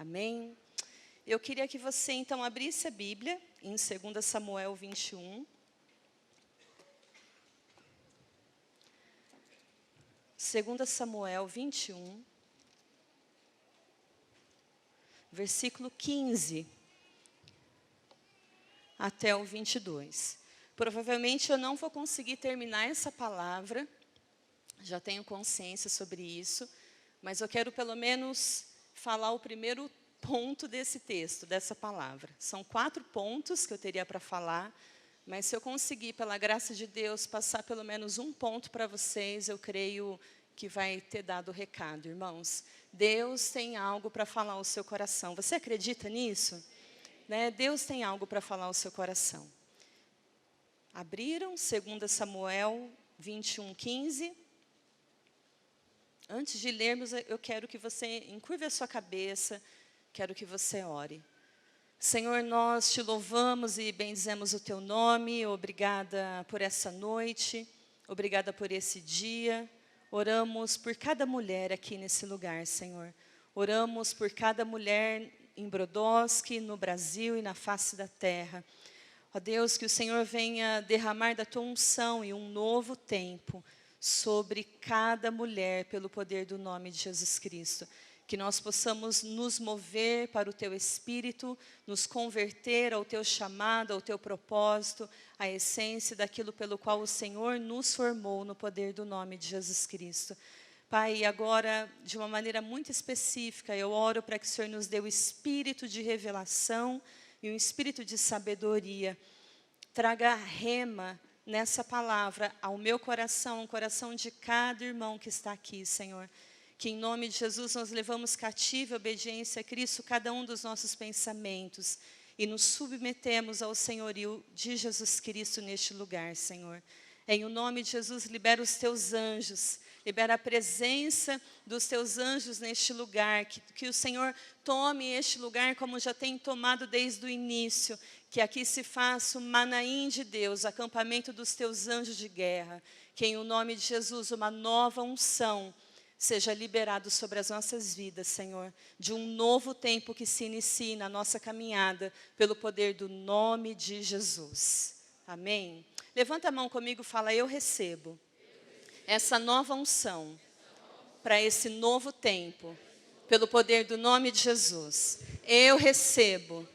Amém? Eu queria que você, então, abrisse a Bíblia em 2 Samuel 21. 2 Samuel 21, versículo 15 até o 22. Provavelmente eu não vou conseguir terminar essa palavra, já tenho consciência sobre isso, mas eu quero pelo menos falar o primeiro ponto desse texto, dessa palavra. São 4 pontos que eu teria para falar, mas se eu conseguir, pela graça de Deus, passar pelo menos um ponto para vocês, eu creio que vai ter dado o recado, irmãos. Deus tem algo para falar ao seu coração. Você acredita nisso? Né? Deus tem algo para falar ao seu coração. Abriram 2 Samuel 21, 15. Antes de lermos, eu quero que você encurve a sua cabeça, quero que você ore. Senhor, nós te louvamos e bendizemos o teu nome. Obrigada por essa noite, obrigada por esse dia. Oramos por cada mulher aqui nesse lugar, Senhor. Oramos por cada mulher em Brodowski, no Brasil e na face da terra. Ó Deus, que o Senhor venha derramar da tua unção e um novo tempo sobre cada mulher pelo poder do nome de Jesus Cristo. Que nós possamos nos mover para o teu Espírito, nos converter ao teu chamado, ao teu propósito, à essência daquilo pelo qual o Senhor nos formou no poder do nome de Jesus Cristo. Pai, agora, de uma maneira muito específica, eu oro para que o Senhor nos dê o espírito de revelação e um espírito de sabedoria. Traga rema nessa palavra ao meu coração, ao coração de cada irmão que está aqui, Senhor. Que em nome de Jesus nós levamos cativo a obediência a Cristo cada um dos nossos pensamentos e nos submetemos ao senhorio de Jesus Cristo neste lugar, Senhor. Em o nome de Jesus, libera os teus anjos, libera a presença dos teus anjos neste lugar, que o Senhor tome este lugar como já tem tomado desde o início, que aqui se faça o Manaim de Deus, acampamento dos teus anjos de guerra, que em o nome de Jesus uma nova unção seja liberado sobre as nossas vidas, Senhor, de um novo tempo que se inicie na nossa caminhada, pelo poder do nome de Jesus. Amém? Levanta a mão comigo e fala, eu recebo essa nova unção para esse novo tempo, pelo poder do nome de Jesus. Eu recebo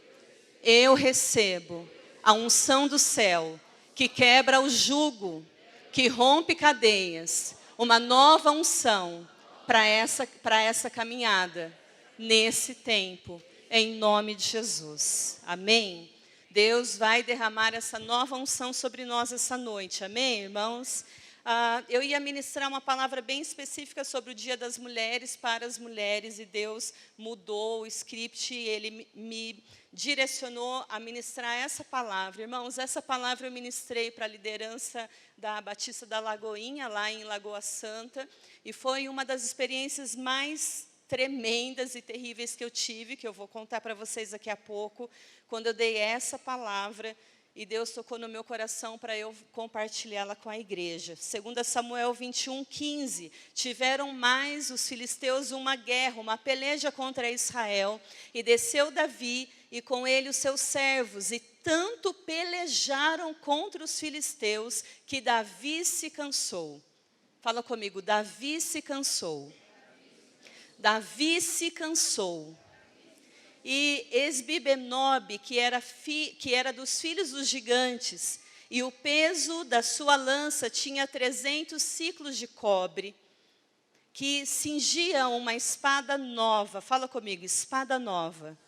a unção do céu, que quebra o jugo, que rompe cadeias, uma nova unção para essa caminhada, nesse tempo, em nome de Jesus. Amém? Deus vai derramar essa nova unção sobre nós essa noite. Amém, irmãos? Eu ia ministrar uma palavra bem específica sobre o Dia das Mulheres para as mulheres, e Deus mudou o script, e Ele me direcionou a ministrar essa palavra. Irmãos, essa palavra eu ministrei para a liderança da Batista da Lagoinha, lá em Lagoa Santa, e foi uma das experiências mais tremendas e terríveis que eu tive, que eu vou contar para vocês daqui a pouco, quando eu dei essa palavra, e Deus tocou no meu coração para eu compartilhá-la com a igreja. 2 Samuel 21, 15. Tiveram mais os filisteus uma guerra, uma peleja contra Israel, e desceu Davi, e com ele os seus servos, e tanto pelejaram contra os filisteus, que Davi se cansou. Fala comigo, Davi se cansou. Davi se cansou. E Esbibenob, que era dos filhos dos gigantes, e o peso da sua lança tinha 300 ciclos de cobre, que cingia uma espada nova. Fala comigo, espada nova.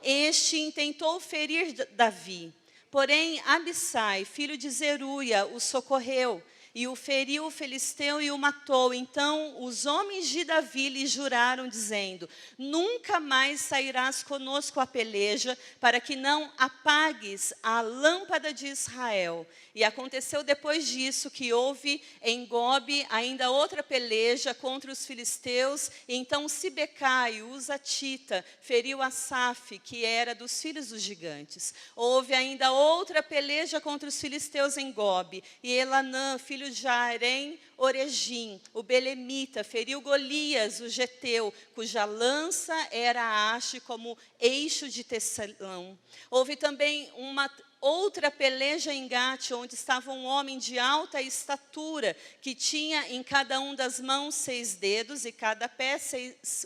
Este intentou ferir Davi, porém Abissai, filho de Zeruia, o socorreu, e o feriu o filisteu e o matou. Então os homens de Davi lhe juraram, dizendo, nunca mais sairás conosco à peleja, para que não apagues a lâmpada de Israel. E aconteceu depois disso, que houve em Gobe ainda outra peleja contra os filisteus, e então Sibecai, o Husatita, feriu Asaf, que era dos filhos dos gigantes. Houve ainda outra peleja contra os filisteus em Gobe, e Elanã, filho de Jarém, Orejim, o belemita, feriu Golias, o geteu, cuja lança era a haste como eixo de tecelão. Houve também uma outra peleja em Gate, onde estava um homem de alta estatura, que tinha em cada um das mãos 6 dedos, e cada pé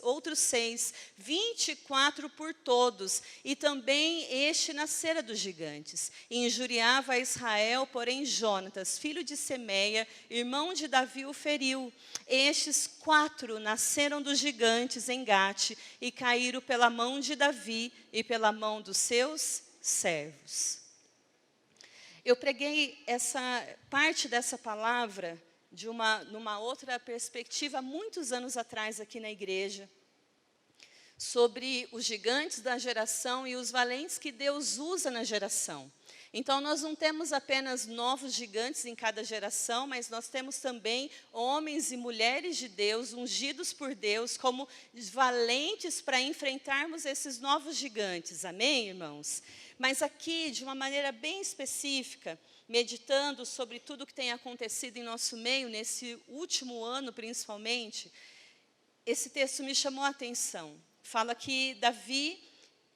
outros 6, 24 por todos. E também este nascera dos gigantes. E injuriava a Israel, porém Jonatas, filho de Semeia, irmão de Davi, o feriu. Estes 4 nasceram dos gigantes em Gate, e caíram pela mão de Davi e pela mão dos seus servos. Eu preguei essa parte dessa palavra numa outra perspectiva, muitos anos atrás aqui na igreja, sobre os gigantes da geração e os valentes que Deus usa na geração. Então, nós não temos apenas novos gigantes em cada geração, mas nós temos também homens e mulheres de Deus, ungidos por Deus, como valentes para enfrentarmos esses novos gigantes. Amém, irmãos? Mas aqui, de uma maneira bem específica, meditando sobre tudo que tem acontecido em nosso meio, nesse último ano principalmente, esse texto me chamou a atenção. Fala que Davi,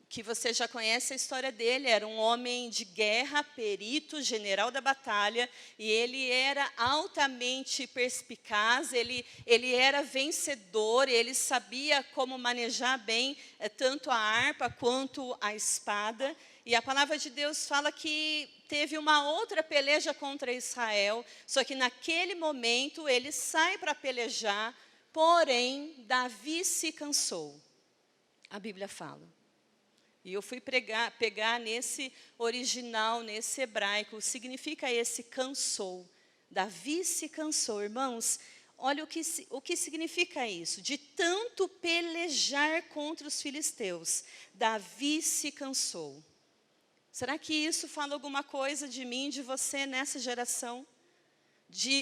que você já conhece a história dele, era um homem de guerra, perito, general da batalha, e ele era altamente perspicaz, ele era vencedor, ele sabia como manejar bem tanto a harpa quanto a espada. E a palavra de Deus fala que teve uma outra peleja contra Israel, só que naquele momento ele sai para pelejar, porém Davi se cansou. A Bíblia fala. E eu fui pegar nesse original, nesse hebraico, significa esse cansou. Davi se cansou. Irmãos, olha o que significa isso. De tanto pelejar contra os filisteus, Davi se cansou. Será que isso fala alguma coisa de mim, de você nessa geração?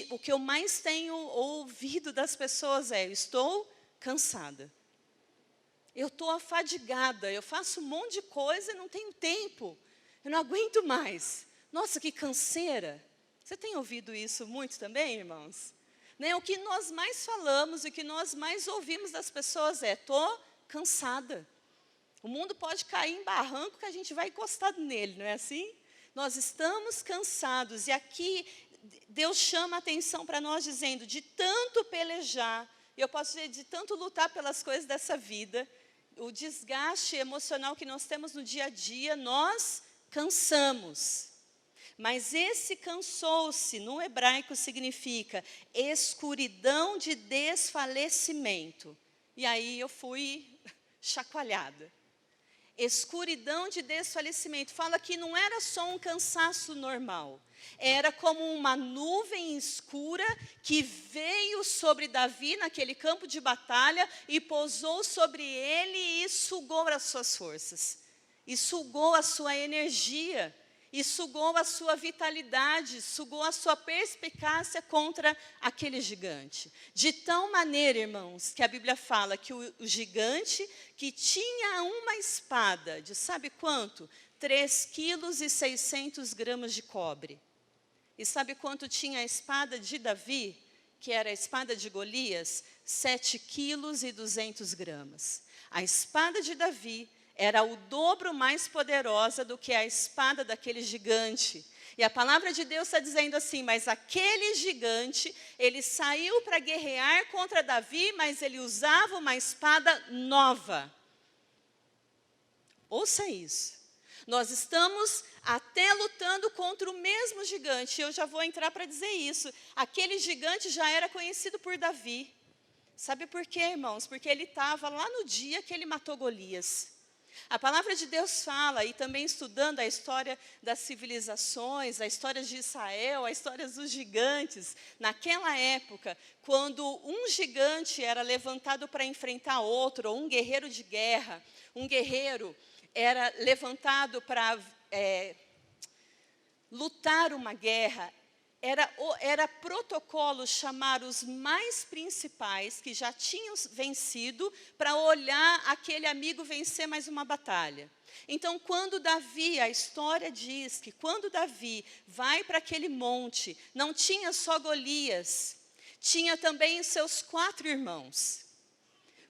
O que eu mais tenho ouvido das pessoas é: eu estou cansada. Eu estou afadigada, eu faço um monte de coisa e não tenho tempo. Eu não aguento mais. Nossa, que canseira. Você tem ouvido isso muito também, irmãos? Né? O que nós mais falamos e o que nós mais ouvimos das pessoas é: estou cansada. O mundo pode cair em barranco que a gente vai encostado nele, não é assim? Nós estamos cansados. E aqui Deus chama a atenção para nós dizendo: de tanto pelejar, eu posso dizer, de tanto lutar pelas coisas dessa vida, o desgaste emocional que nós temos no dia a dia, nós cansamos. Mas esse cansou-se, no hebraico, significa escuridão de desfalecimento. E aí eu fui chacoalhada. Escuridão de desfalecimento. Fala que não era só um cansaço normal. Era como uma nuvem escura que veio sobre Davi naquele campo de batalha e pousou sobre ele e sugou as suas forças. E sugou a sua energia. E sugou a sua vitalidade, sugou a sua perspicácia contra aquele gigante. De tal maneira, irmãos, que a Bíblia fala que o gigante que tinha uma espada de sabe quanto? 3,6 kg de cobre. E sabe quanto tinha a espada de Davi, que era a espada de Golias? 7,2 kg. A espada de Davi era o dobro mais poderosa do que a espada daquele gigante. E a palavra de Deus está dizendo assim: mas aquele gigante, ele saiu para guerrear contra Davi, mas ele usava uma espada nova. Ouça isso. Nós estamos até lutando contra o mesmo gigante. Eu já vou entrar para dizer isso. Aquele gigante já era conhecido por Davi. Sabe por quê, irmãos? Porque ele estava lá no dia que ele matou Golias. A palavra de Deus fala, e também estudando a história das civilizações, a história de Israel, a história dos gigantes, naquela época, quando um gigante era levantado para enfrentar outro, ou um guerreiro de guerra, um guerreiro era levantado para lutar uma guerra, era protocolo chamar os mais principais que já tinham vencido para olhar aquele amigo vencer mais uma batalha. Então, quando Davi, a história diz que quando Davi vai para aquele monte, não tinha só Golias, tinha também os seus 4 irmãos.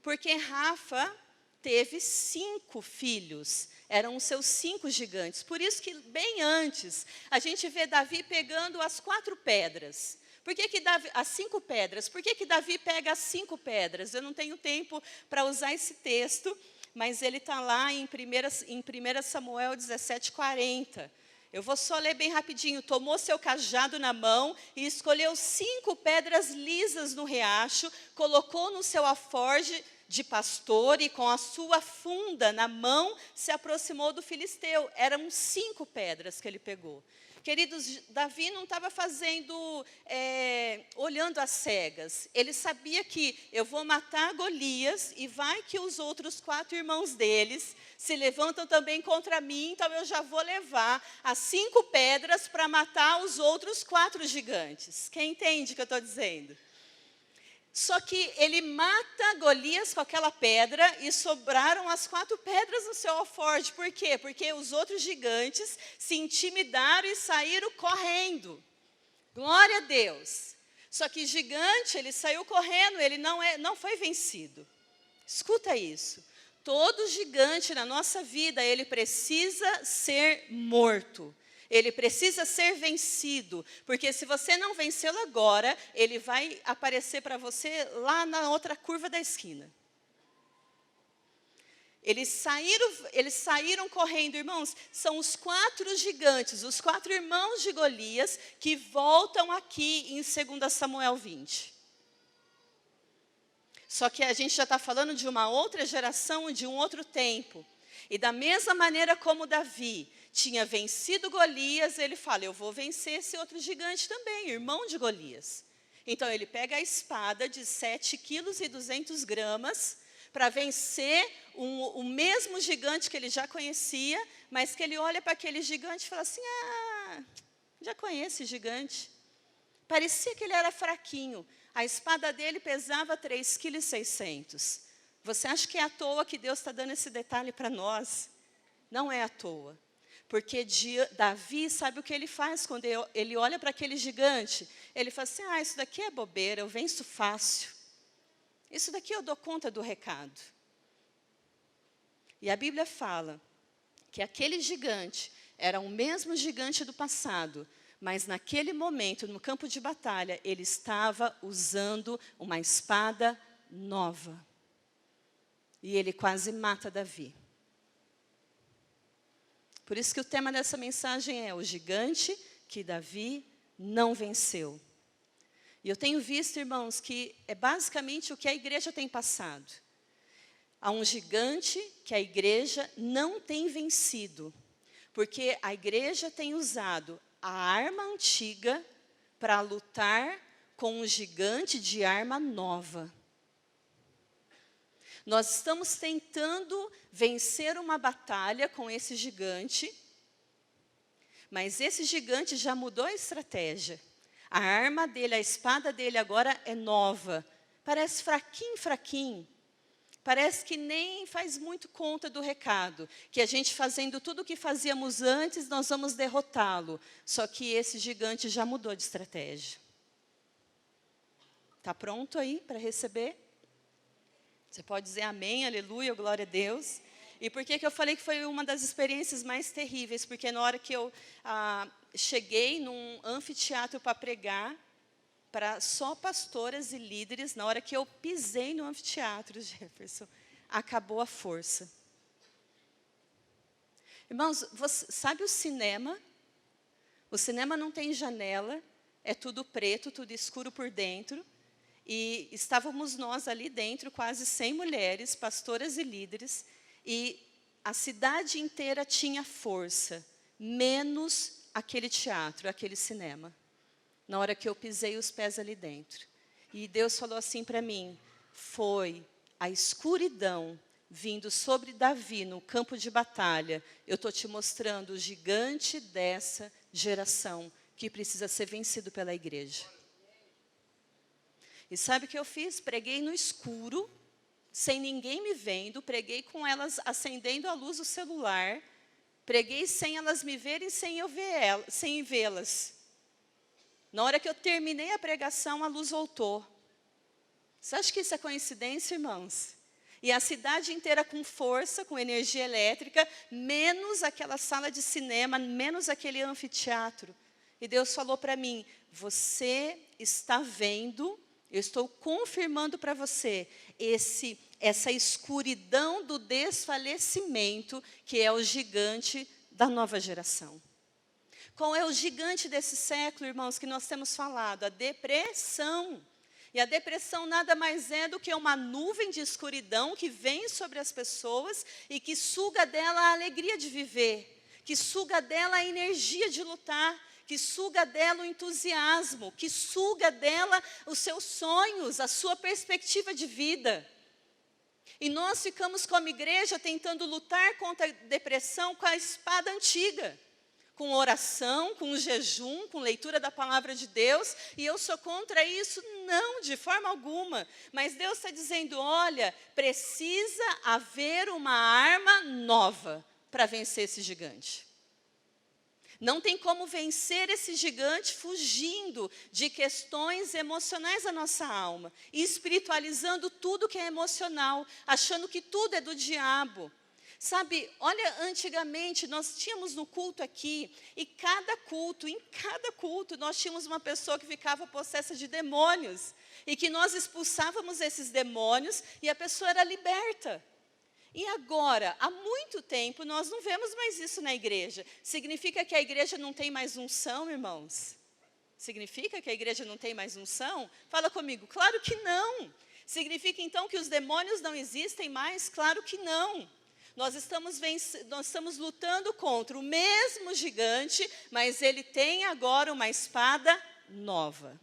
Porque Rafa teve 5 filhos, eram os seus 5 gigantes. Por isso que bem antes, a gente vê Davi pegando as 4 pedras. Por que Davi, as 5 pedras? Por que Davi pega as 5 pedras? Eu não tenho tempo para usar esse texto, mas ele está lá em 1 Samuel 17:40. Eu vou só ler bem rapidinho. Tomou seu cajado na mão e escolheu 5 pedras lisas no riacho, colocou no seu alforje de pastor e com a sua funda na mão se aproximou do filisteu. Eram 5 pedras que ele pegou. Queridos, Davi não estava olhando às cegas. Ele sabia que eu vou matar Golias e vai que os outros 4 irmãos deles se levantam também contra mim, então eu já vou levar as 5 pedras para matar os outros 4 gigantes. Quem entende o que eu estou dizendo? Só que ele mata Golias com aquela pedra e sobraram as 4 pedras no seu alforje. Por quê? Porque os outros gigantes se intimidaram e saíram correndo. Glória a Deus. Só que gigante, ele saiu correndo, ele não foi vencido. Escuta isso. Todo gigante na nossa vida, ele precisa ser morto. Ele precisa ser vencido, porque se você não vencê-lo agora, ele vai aparecer para você lá na outra curva da esquina. Eles saíram correndo, irmãos, são os 4 gigantes, os 4 irmãos de Golias, que voltam aqui em 2 Samuel 20. Só que a gente já está falando de uma outra geração, de um outro tempo. E da mesma maneira como Davi tinha vencido Golias, ele fala, eu vou vencer esse outro gigante também, irmão de Golias. Então, ele pega a espada de 7,2 kg para vencer o mesmo gigante que ele já conhecia, mas que ele olha para aquele gigante e fala assim, já conheço esse gigante. Parecia que ele era fraquinho. A espada dele pesava 3,6 kg. Você acha que é à toa que Deus está dando esse detalhe para nós? Não é à toa. Porque Davi, sabe o que ele faz quando ele olha para aquele gigante? Ele fala assim, isso daqui é bobeira, eu venço fácil. Isso daqui eu dou conta do recado. E a Bíblia fala que aquele gigante era o mesmo gigante do passado, mas naquele momento, no campo de batalha, ele estava usando uma espada nova. E ele quase mata Davi. Por isso que o tema dessa mensagem é o gigante que Davi não venceu. E eu tenho visto, irmãos, que é basicamente o que a igreja tem passado. Há um gigante que a igreja não tem vencido, porque a igreja tem usado a arma antiga para lutar com um gigante de arma nova. Nós estamos tentando vencer uma batalha com esse gigante, mas esse gigante já mudou a estratégia. A arma dele, a espada dele agora é nova. Parece fraquinho. Parece que nem faz muito conta do recado. Que a gente fazendo tudo o que fazíamos antes, nós vamos derrotá-lo. Só que esse gigante já mudou de estratégia. Está pronto aí para receber? Você pode dizer amém, aleluia, glória a Deus. E por que eu falei que foi uma das experiências mais terríveis? Porque na hora que eu cheguei num anfiteatro para pregar, para só pastoras e líderes, na hora que eu pisei no anfiteatro, Jefferson, acabou a força. Irmãos, você sabe o cinema? O cinema não tem janela, é tudo preto, tudo escuro por dentro. E estávamos nós ali dentro, quase 100 mulheres, pastoras e líderes, e a cidade inteira tinha força, menos aquele teatro, aquele cinema. Na hora que eu pisei os pés ali dentro. E Deus falou assim para mim, foi a escuridão vindo sobre Davi no campo de batalha. Eu estou te mostrando o gigante dessa geração que precisa ser vencido pela igreja. E sabe o que eu fiz? Preguei no escuro, sem ninguém me vendo, preguei com elas acendendo a luz do celular, preguei sem elas me verem, sem vê-las. Na hora que eu terminei a pregação, a luz voltou. Você acha que isso é coincidência, irmãos? E a cidade inteira com força, com energia elétrica, menos aquela sala de cinema, menos aquele anfiteatro. E Deus falou para mim, você está vendo, eu estou confirmando para você, essa escuridão do desfalecimento, que é o gigante da nova geração. Qual é o gigante desse século, irmãos, que nós temos falado? A depressão. E a depressão nada mais é do que uma nuvem de escuridão que vem sobre as pessoas e que suga dela a alegria de viver, que suga dela a energia de lutar, que suga dela o entusiasmo, que suga dela os seus sonhos, a sua perspectiva de vida. E nós ficamos como igreja tentando lutar contra a depressão com a espada antiga, com oração, com jejum, com leitura da palavra de Deus, e eu sou contra isso? Não, de forma alguma. Mas Deus está dizendo, olha, precisa haver uma arma nova para vencer esse gigante. Não tem como vencer esse gigante fugindo de questões emocionais da nossa alma, e espiritualizando tudo que é emocional, achando que tudo é do diabo. Sabe, olha, antigamente nós tínhamos no culto aqui, e em cada culto, nós tínhamos uma pessoa que ficava possessa de demônios, e que nós expulsávamos esses demônios, e a pessoa era liberta. E agora, há muito tempo, nós não vemos mais isso na igreja. Significa que a igreja não tem mais unção, irmãos? Significa que a igreja não tem mais unção? Fala comigo, claro que não. Significa então que os demônios não existem mais? Claro que não. Nós estamos lutando contra o mesmo gigante, mas ele tem agora uma espada nova.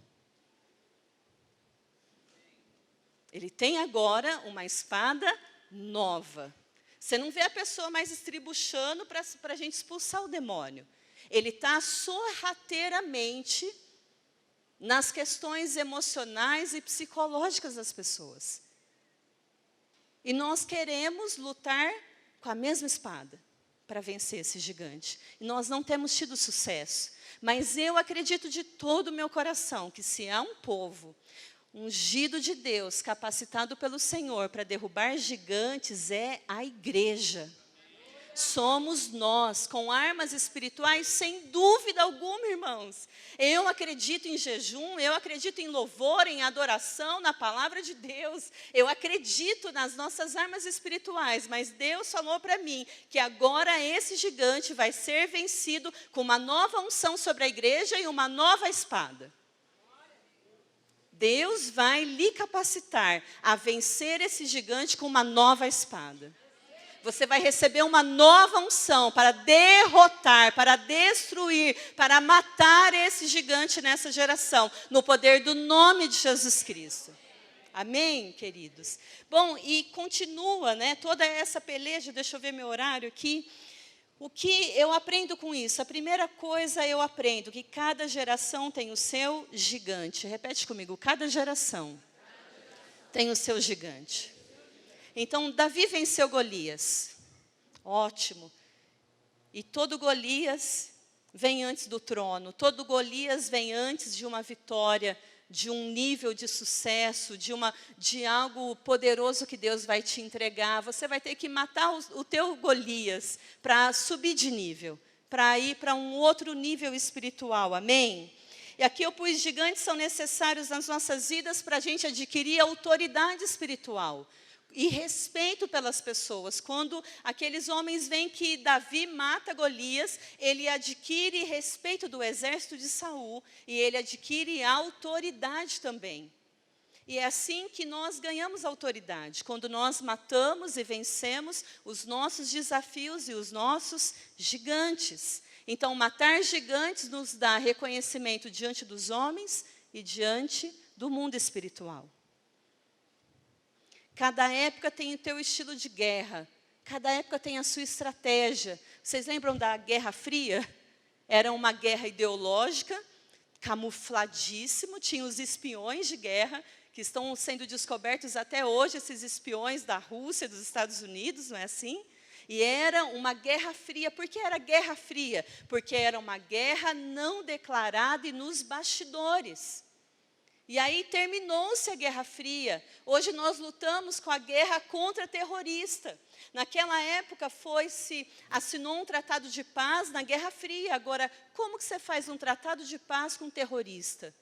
Ele tem agora uma espada nova. Você não vê a pessoa mais estribuchando para a gente expulsar o demônio. Ele está sorrateiramente nas questões emocionais e psicológicas das pessoas. E nós queremos lutar com a mesma espada para vencer esse gigante. E nós não temos tido sucesso. Mas eu acredito de todo o meu coração que se há um povo ungido de Deus, capacitado pelo Senhor para derrubar gigantes, é a igreja. Somos nós, com armas espirituais, sem dúvida alguma, irmãos. Eu acredito em jejum, eu acredito em louvor, em adoração, na palavra de Deus. Eu acredito nas nossas armas espirituais, mas Deus falou para mim que agora esse gigante vai ser vencido com uma nova unção sobre a igreja e uma nova espada. Deus vai lhe capacitar a vencer esse gigante com uma nova espada. Você vai receber uma nova unção para derrotar, para destruir, para matar esse gigante nessa geração, no poder do nome de Jesus Cristo. Amém, queridos? Bom, e continua, né, toda essa peleja, deixa eu ver meu horário aqui. O que eu aprendo com isso? A primeira coisa eu aprendo que cada geração tem o seu gigante. Repete comigo, cada geração tem o seu gigante. Então, Davi venceu Golias. Ótimo. E todo Golias vem antes do trono. Todo Golias vem antes de uma vitória, de um nível de sucesso, de algo poderoso que Deus vai te entregar. Você vai ter que matar o teu Golias para subir de nível, para ir para um outro nível espiritual. Amém? E aqui eu pus gigantes são necessários nas nossas vidas para a gente adquirir autoridade espiritual e respeito pelas pessoas. Quando aqueles homens veem que Davi mata Golias, ele adquire respeito do exército de Saul e ele adquire autoridade também. E é assim que nós ganhamos autoridade, quando nós matamos e vencemos os nossos desafios e os nossos gigantes. Então, matar gigantes nos dá reconhecimento diante dos homens e diante do mundo espiritual. Cada época tem o seu estilo de guerra. Cada época tem a sua estratégia. Vocês lembram da Guerra Fria? Era uma guerra ideológica, camufladíssimo. Tinha os espiões de guerra, que estão sendo descobertos até hoje, esses espiões da Rússia, dos Estados Unidos, não é assim? E era uma guerra fria. Por que era guerra fria? Porque era uma guerra não declarada e nos bastidores. E aí terminou-se a Guerra Fria. Hoje nós lutamos com a guerra contra terrorista. Naquela época assinou um tratado de paz na Guerra Fria. Agora, como que você faz um tratado de paz com um terrorista?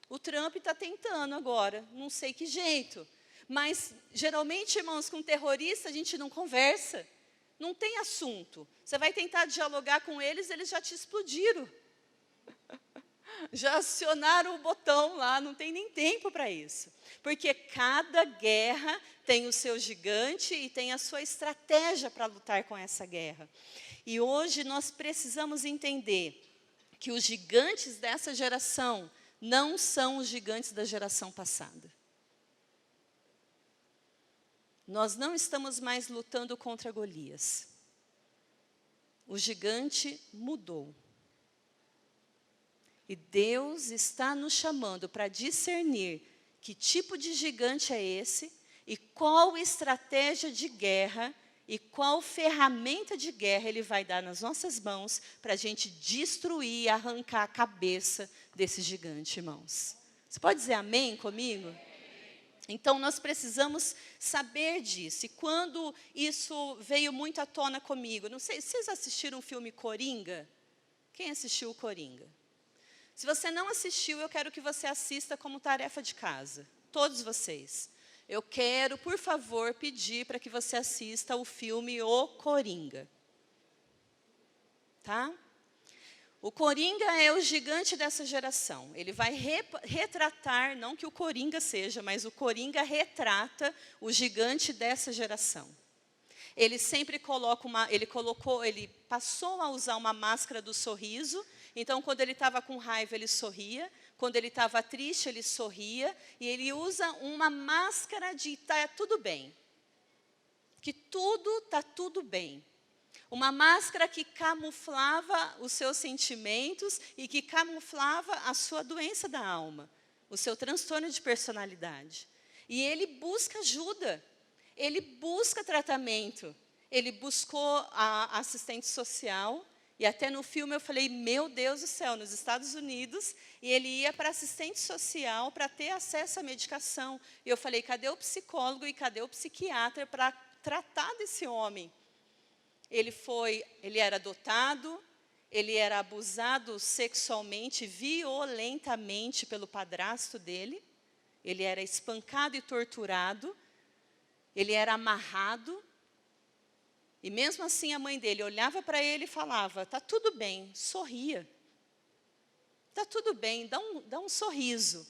O Trump está tentando agora, não sei que jeito. Mas, geralmente, irmãos, com terrorista a gente não conversa. Não tem assunto. Você vai tentar dialogar com eles, eles já te explodiram. Já acionaram o botão lá, não tem nem tempo para isso. Porque cada guerra tem o seu gigante e tem a sua estratégia para lutar com essa guerra. E hoje nós precisamos entender que os gigantes dessa geração não são os gigantes da geração passada. Nós não estamos mais lutando contra Golias. O gigante mudou. E Deus está nos chamando para discernir que tipo de gigante é esse e qual estratégia de guerra e qual ferramenta de guerra Ele vai dar nas nossas mãos para a gente destruir e arrancar a cabeça desse gigante, irmãos. Você pode dizer amém comigo? Então, nós precisamos saber disso. E quando isso veio muito à tona comigo, não sei, vocês assistiram o filme Coringa? Quem assistiu o Coringa? Se você não assistiu, eu quero que você assista como tarefa de casa. Todos vocês. Eu quero, por favor, pedir para que você assista o filme O Coringa. Tá? O Coringa é o gigante dessa geração. Ele vai retratar, não que o Coringa seja, mas o Coringa retrata o gigante dessa geração. Ele sempre ele passou a usar uma máscara do sorriso. Então, quando ele estava com raiva, ele sorria. Quando ele estava triste, ele sorria. E ele usa uma máscara de está tudo bem. Que tudo está tudo bem. Uma máscara que camuflava os seus sentimentos e que camuflava a sua doença da alma, o seu transtorno de personalidade. E ele busca ajuda. Ele busca tratamento. Ele buscou a assistente social. E até no filme eu falei, meu Deus do céu, nos Estados Unidos, e ele ia para assistente social para ter acesso à medicação. E eu falei, cadê o psicólogo e cadê o psiquiatra para tratar desse homem? Ele era adotado, ele era abusado sexualmente, violentamente pelo padrasto dele, ele era espancado e torturado, ele era amarrado, e mesmo assim a mãe dele olhava para ele e falava, está tudo bem, sorria. Está tudo bem, dá um sorriso.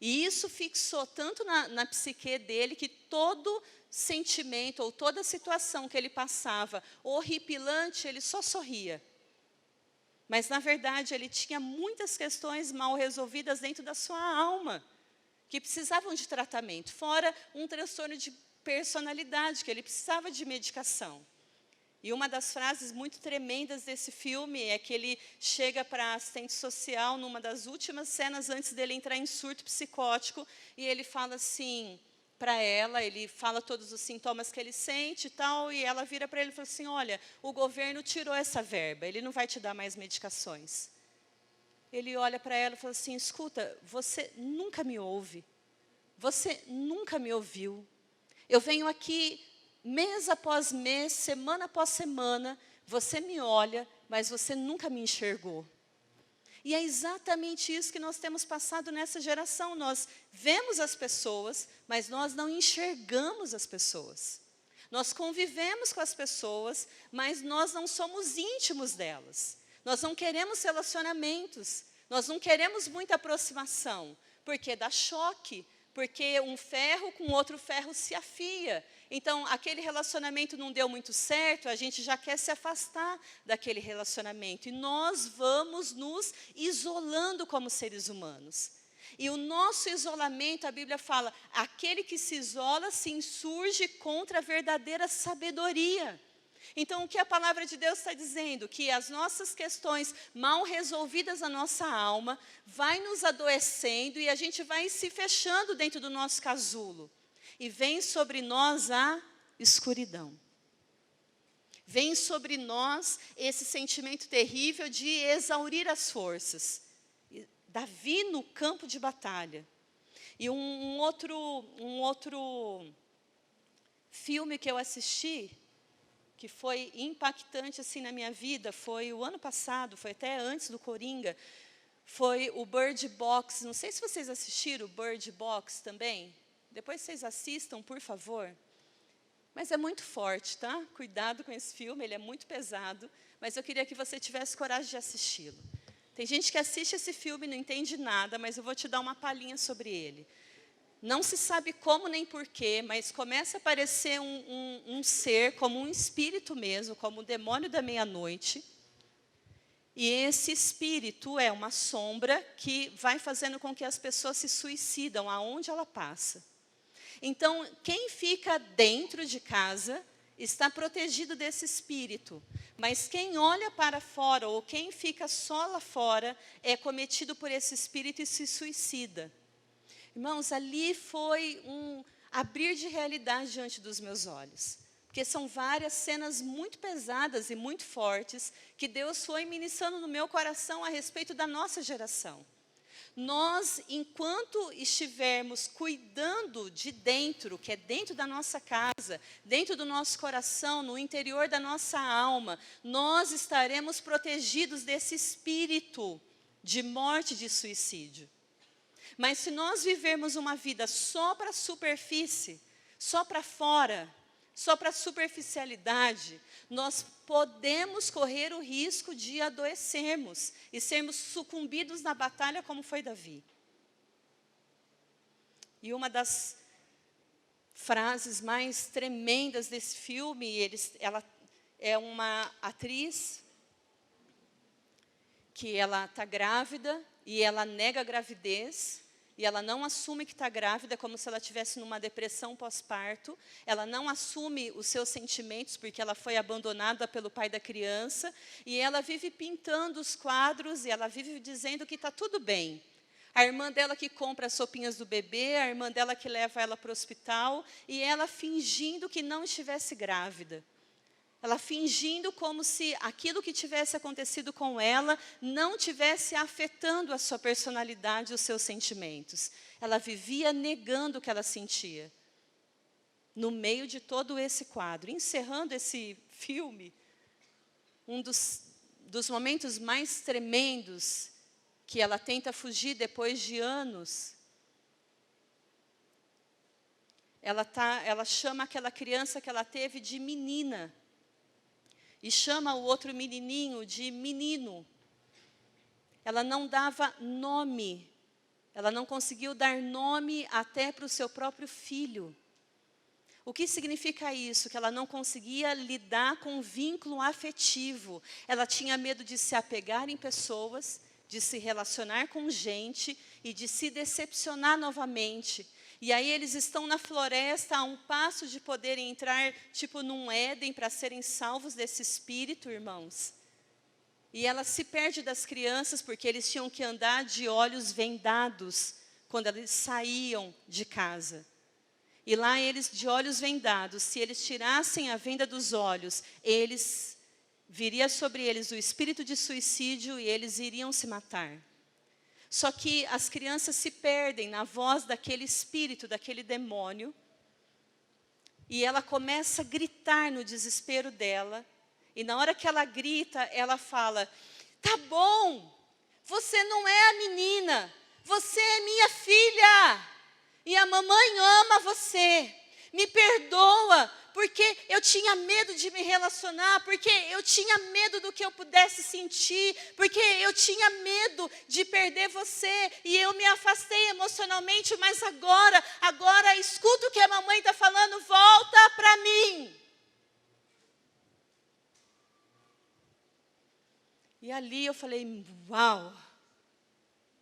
E isso fixou tanto na psique dele, que todo sentimento ou toda situação que ele passava, horripilante, ele só sorria. Mas, na verdade, ele tinha muitas questões mal resolvidas dentro da sua alma, que precisavam de tratamento, fora um transtorno de personalidade, que ele precisava de medicação. E uma das frases muito tremendas desse filme é que ele chega para a assistente social numa das últimas cenas antes dele entrar em surto psicótico, e ele fala assim para ela, ele fala todos os sintomas que ele sente e tal, e ela vira para ele e fala assim, olha, o governo tirou essa verba, ele não vai te dar mais medicações. Ele olha para ela e fala assim, escuta, você nunca me ouve, você nunca me ouviu. Eu venho aqui mês após mês, semana após semana, você me olha, mas você nunca me enxergou. E é exatamente isso que nós temos passado nessa geração. Nós vemos as pessoas, mas nós não enxergamos as pessoas. Nós convivemos com as pessoas, mas nós não somos íntimos delas. Nós não queremos relacionamentos, nós não queremos muita aproximação, porque dá choque, porque um ferro com outro ferro se afia. Então, aquele relacionamento não deu muito certo, a gente já quer se afastar daquele relacionamento. E nós vamos nos isolando como seres humanos. E o nosso isolamento, a Bíblia fala, aquele que se isola se insurge contra a verdadeira sabedoria. Então, o que a palavra de Deus está dizendo? Que as nossas questões mal resolvidas na nossa alma vai nos adoecendo e a gente vai se fechando dentro do nosso casulo. E vem sobre nós a escuridão. Vem sobre nós esse sentimento terrível de exaurir as forças. Davi no campo de batalha. E um outro filme que eu assisti, que foi impactante assim na minha vida, foi o ano passado, foi até antes do Coringa, foi o Bird Box. Não sei se vocês assistiram o Bird Box também. Depois vocês assistam, por favor. Mas é muito forte, tá? Cuidado com esse filme, ele é muito pesado. Mas eu queria que você tivesse coragem de assisti-lo. Tem gente que assiste esse filme e não entende nada, mas eu vou te dar uma palhinha sobre ele. Não se sabe como nem porquê, mas começa a aparecer um ser, como um espírito mesmo, como o demônio da meia-noite. E esse espírito é uma sombra que vai fazendo com que as pessoas se suicidam aonde ela passa. Então, quem fica dentro de casa está protegido desse espírito. Mas quem olha para fora, ou quem fica só lá fora, é cometido por esse espírito e se suicida. Irmãos, ali foi um abrir de realidade diante dos meus olhos. Porque são várias cenas muito pesadas e muito fortes que Deus foi ministrando no meu coração a respeito da nossa geração. Nós, enquanto estivermos cuidando de dentro, que é dentro da nossa casa, dentro do nosso coração, no interior da nossa alma, nós estaremos protegidos desse espírito de morte, de suicídio. Mas se nós vivermos uma vida só para a superfície, só para fora, só para a superficialidade, nós podemos correr o risco de adoecermos e sermos sucumbidos na batalha como foi Davi. E uma das frases mais tremendas desse filme, ela é uma atriz que ela está grávida e ela nega a gravidez. E ela não assume que está grávida, como se ela estivesse numa depressão pós-parto. Ela não assume os seus sentimentos, porque ela foi abandonada pelo pai da criança. E ela vive pintando os quadros, e ela vive dizendo que está tudo bem. A irmã dela que compra as sopinhas do bebê, a irmã dela que leva ela para o hospital, e ela fingindo que não estivesse grávida. Ela fingindo como se aquilo que tivesse acontecido com ela não tivesse afetando a sua personalidade e os seus sentimentos. Ela vivia negando o que ela sentia. No meio de todo esse quadro. Encerrando esse filme, um dos momentos mais tremendos que ela tenta fugir depois de anos. Ela chama aquela criança que ela teve de menina. E chama o outro menininho de menino. Ela não dava nome. Ela não conseguiu dar nome até para o seu próprio filho. O que significa isso? Que ela não conseguia lidar com o vínculo afetivo. Ela tinha medo de se apegar em pessoas, de se relacionar com gente e de se decepcionar novamente. E aí eles estão na floresta a um passo de poderem entrar, tipo num Éden, para serem salvos desse espírito, irmãos. E ela se perde das crianças, porque eles tinham que andar de olhos vendados, quando eles saíam de casa. E lá eles, de olhos vendados, se eles tirassem a venda dos olhos, viria sobre eles o espírito de suicídio e eles iriam se matar. Só que as crianças se perdem na voz daquele espírito, daquele demônio. E ela começa a gritar no desespero dela. E na hora que ela grita, ela fala: tá bom, você não é a menina, você é minha filha. E a mamãe ama você. Me perdoa, porque eu tinha medo de me relacionar, porque eu tinha medo do que eu pudesse sentir, porque eu tinha medo de perder você, e eu me afastei emocionalmente, mas agora escuta o que a mamãe está falando, volta para mim. E ali eu falei, uau,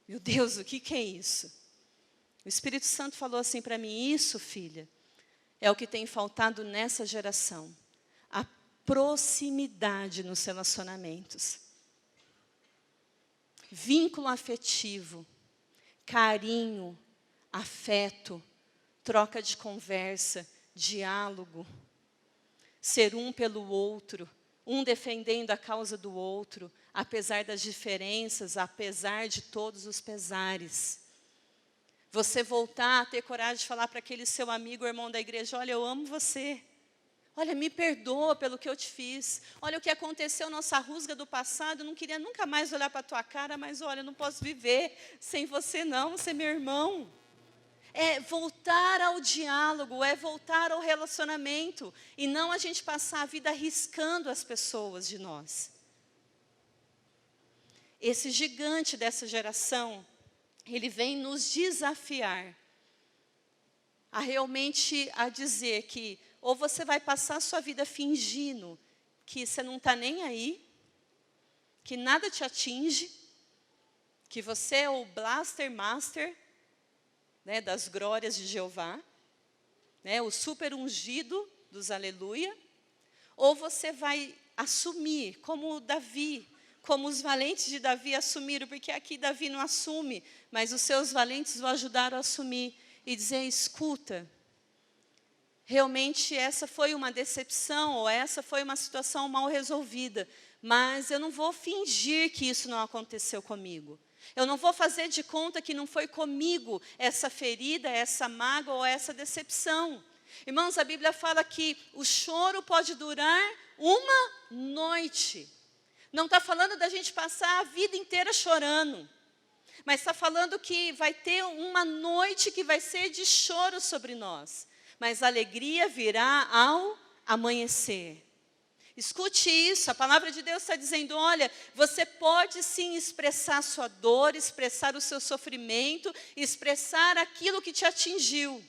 meu Deus, o que é isso? O Espírito Santo falou assim para mim, isso, filha, é o que tem faltado nessa geração. A proximidade nos relacionamentos. Vínculo afetivo, carinho, afeto, troca de conversa, diálogo. ser um pelo outro, um defendendo a causa do outro, apesar das diferenças, apesar de todos os pesares. Você voltar a ter coragem de falar para aquele seu amigo, irmão da igreja, olha, eu amo você. Olha, me perdoa pelo que eu te fiz. Olha o que aconteceu, nossa rusga do passado, eu não queria nunca mais olhar para a tua cara, mas olha, eu não posso viver sem você não, você é meu irmão. É voltar ao diálogo, é voltar ao relacionamento, e não a gente passar a vida arriscando as pessoas de nós. Esse gigante dessa geração, ele vem nos desafiar a realmente a dizer que ou você vai passar a sua vida fingindo que você não está nem aí, que nada te atinge, que você é o blaster master, né, das glórias de Jeová, né, o super ungido dos aleluia, ou você vai assumir, como Davi, como os valentes de Davi assumiram, porque aqui Davi não assume, mas os seus valentes o ajudaram a assumir e dizer, escuta, realmente essa foi uma decepção, ou essa foi uma situação mal resolvida, mas eu não vou fingir que isso não aconteceu comigo. Eu não vou fazer de conta que não foi comigo essa ferida, essa mágoa ou essa decepção. Irmãos, a Bíblia fala que o choro pode durar uma noite. Não está falando da gente passar a vida inteira chorando, mas está falando que vai ter uma noite que vai ser de choro sobre nós. Mas a alegria virá ao amanhecer. Escute isso, a palavra de Deus está dizendo, olha, você pode sim expressar sua dor, expressar o seu sofrimento, expressar aquilo que te atingiu.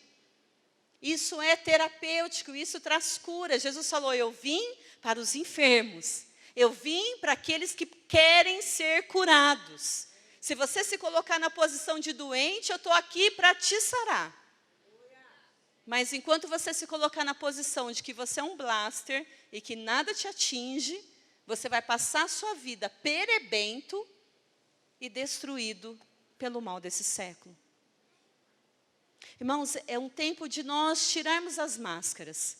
Isso é terapêutico, isso traz cura. Jesus falou, eu vim para os enfermos, eu vim para aqueles que querem ser curados. Se você se colocar na posição de doente, eu estou aqui para te sarar. Mas enquanto você se colocar na posição de que você é um blaster e que nada te atinge, você vai passar a sua vida perebento e destruído pelo mal desse século. Irmãos, é um tempo de nós tirarmos as máscaras.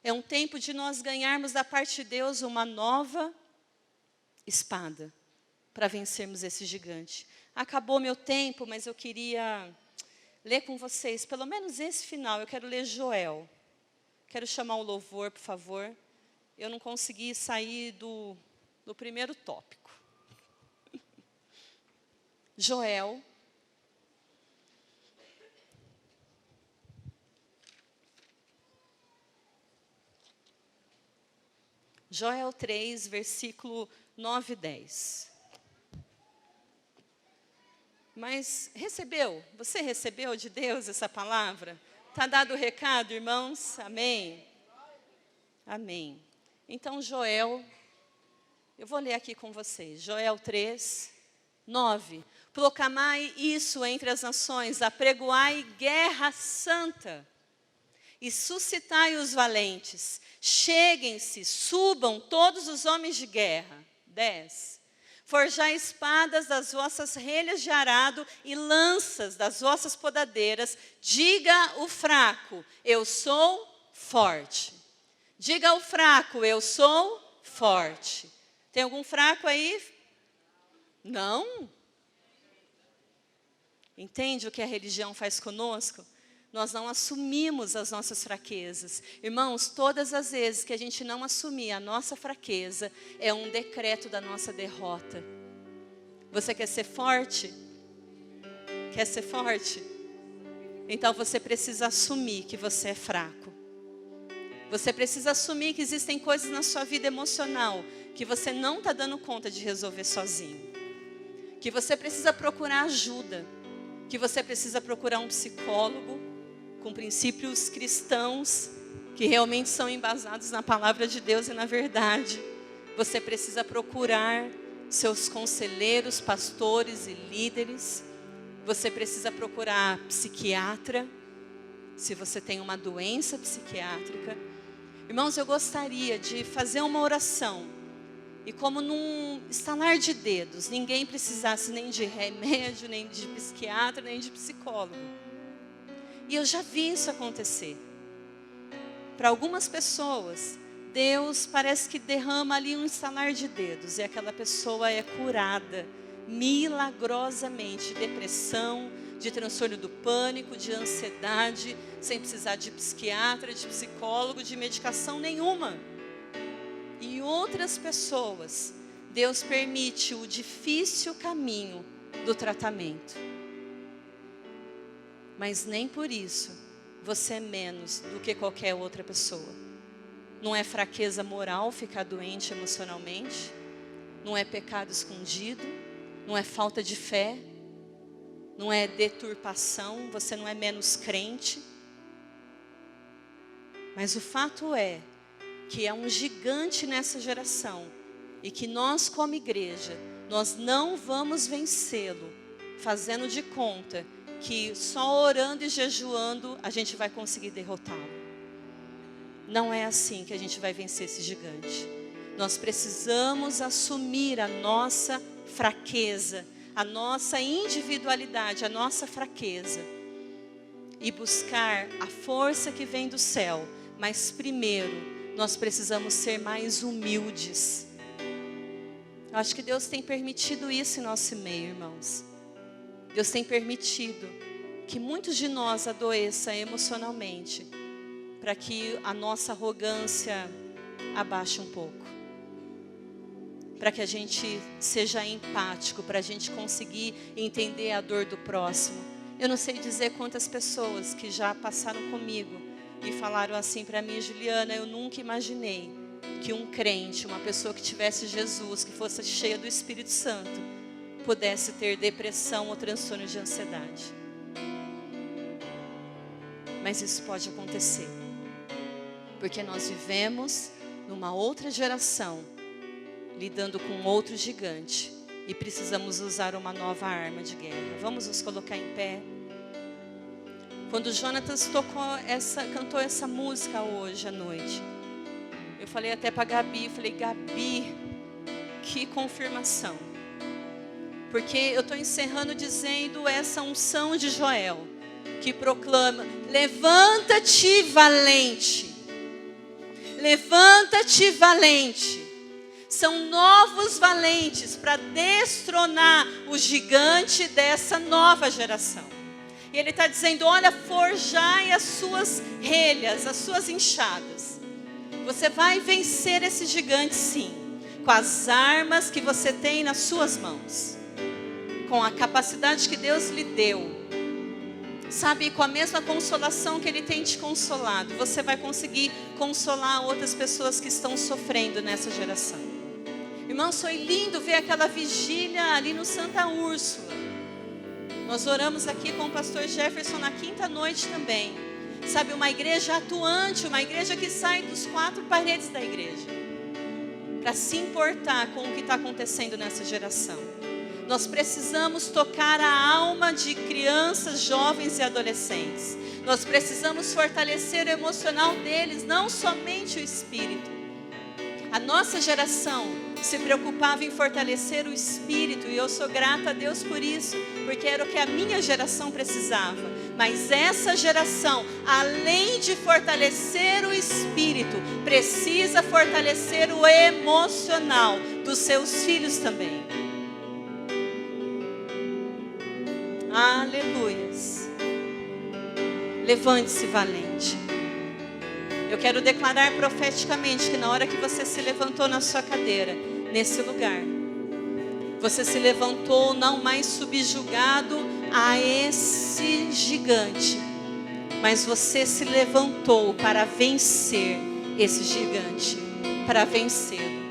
É um tempo de nós ganharmos da parte de Deus uma nova espada para vencermos esse gigante. Acabou meu tempo, mas eu queria ler com vocês, pelo menos esse final. Eu quero ler Joel. Quero chamar o louvor, por favor. Eu não consegui sair do primeiro tópico. Joel. Joel 3, versículo 9 e 10. Mas recebeu? Você recebeu de Deus essa palavra? Está dado o recado, irmãos? Amém? Amém. Então, Joel, eu vou ler aqui com vocês. Joel 3, 9. Proclamai isso entre as nações, apregoai guerra santa e suscitai os valentes. Cheguem-se, subam todos os homens de guerra. 10. Forjai espadas das vossas relhas de arado e lanças das vossas podadeiras. Diga o fraco, eu sou forte. Diga ao fraco, eu sou forte. Tem algum fraco aí? Não? Entende o que a religião faz conosco? Nós não assumimos as nossas fraquezas. Irmãos, todas as vezes que a gente não assumir a nossa fraqueza, é um decreto da nossa derrota. Você quer ser forte? Quer ser forte? Então você precisa assumir que você é fraco. Você precisa assumir que existem coisas na sua vida emocional que você não está dando conta de resolver sozinho. Que você precisa procurar ajuda. Que você precisa procurar um psicólogo com princípios cristãos que realmente são embasados na palavra de Deus e na verdade. Você precisa procurar seus conselheiros, pastores e líderes. Você precisa procurar psiquiatra, se você tem uma doença psiquiátrica. Irmãos, eu gostaria de fazer uma oração. E como num estalar de dedos, ninguém precisasse nem de remédio, nem de psiquiatra, nem de psicólogo. E eu já vi isso acontecer. Para algumas pessoas, Deus parece que derrama ali um estalar de dedos e aquela pessoa é curada milagrosamente de depressão, de transtorno do pânico, de ansiedade, sem precisar de psiquiatra, de psicólogo, de medicação nenhuma. E outras pessoas, Deus permite o difícil caminho do tratamento. Mas nem por isso você é menos do que qualquer outra pessoa. Não é fraqueza moral ficar doente emocionalmente, não é pecado escondido, não é falta de fé, não é deturpação, você não é menos crente. Mas o fato é que é um gigante nessa geração e que nós como igreja, nós não vamos vencê-lo fazendo de conta que só orando e jejuando a gente vai conseguir derrotá-lo. Não é assim que a gente vai vencer esse gigante. Nós precisamos assumir a nossa fraqueza, a nossa individualidade, a nossa fraqueza e buscar a força que vem do céu. Mas primeiro, nós precisamos ser mais humildes. Eu acho que Deus tem permitido isso em nosso meio, irmãos. Deus tem permitido que muitos de nós adoeçam emocionalmente, para que a nossa arrogância abaixe um pouco. Para que a gente seja empático, para a gente conseguir entender a dor do próximo. Eu não sei dizer quantas pessoas que já passaram comigo e falaram assim para mim: Juliana, eu nunca imaginei que um crente, uma pessoa que tivesse Jesus, que fosse cheia do Espírito Santo, pudesse ter depressão ou transtorno de ansiedade. Mas isso pode acontecer, porque nós vivemos numa outra geração, lidando com outro gigante, e precisamos usar uma nova arma de guerra. Vamos nos colocar em pé. Quando o Jonatas cantou essa música hoje à noite, eu falei até para a Gabi, Gabi, que confirmação. Porque eu estou encerrando dizendo essa unção de Joel, que proclama: levanta-te valente. Levanta-te valente. São novos valentes para destronar o gigante dessa nova geração. E ele está dizendo: olha, forjai as suas relhas, as suas enxadas. Você vai vencer esse gigante sim, com as armas que você tem nas suas mãos, com a capacidade que Deus lhe deu. Sabe, com a mesma consolação que Ele tem te consolado, você vai conseguir consolar outras pessoas que estão sofrendo nessa geração. Irmãos, foi lindo ver aquela vigília ali no Santa Úrsula. Nós oramos aqui com o pastor Jefferson na quinta noite também. Sabe, uma igreja atuante, uma igreja que sai dos quatro paredes da igreja, para se importar com o que está acontecendo nessa geração. Nós precisamos tocar a alma de crianças, jovens e adolescentes. Nós precisamos fortalecer o emocional deles, não somente o espírito. A nossa geração se preocupava em fortalecer o espírito, e eu sou grata a Deus por isso, porque era o que a minha geração precisava. Mas essa geração, além de fortalecer o espírito, precisa fortalecer o emocional dos seus filhos também. Aleluias. Levante-se valente. Eu quero declarar profeticamente que na hora que você se levantou na sua cadeira, nesse lugar, você se levantou não mais subjugado a esse gigante, mas você se levantou para vencer esse gigante, para vencê-lo.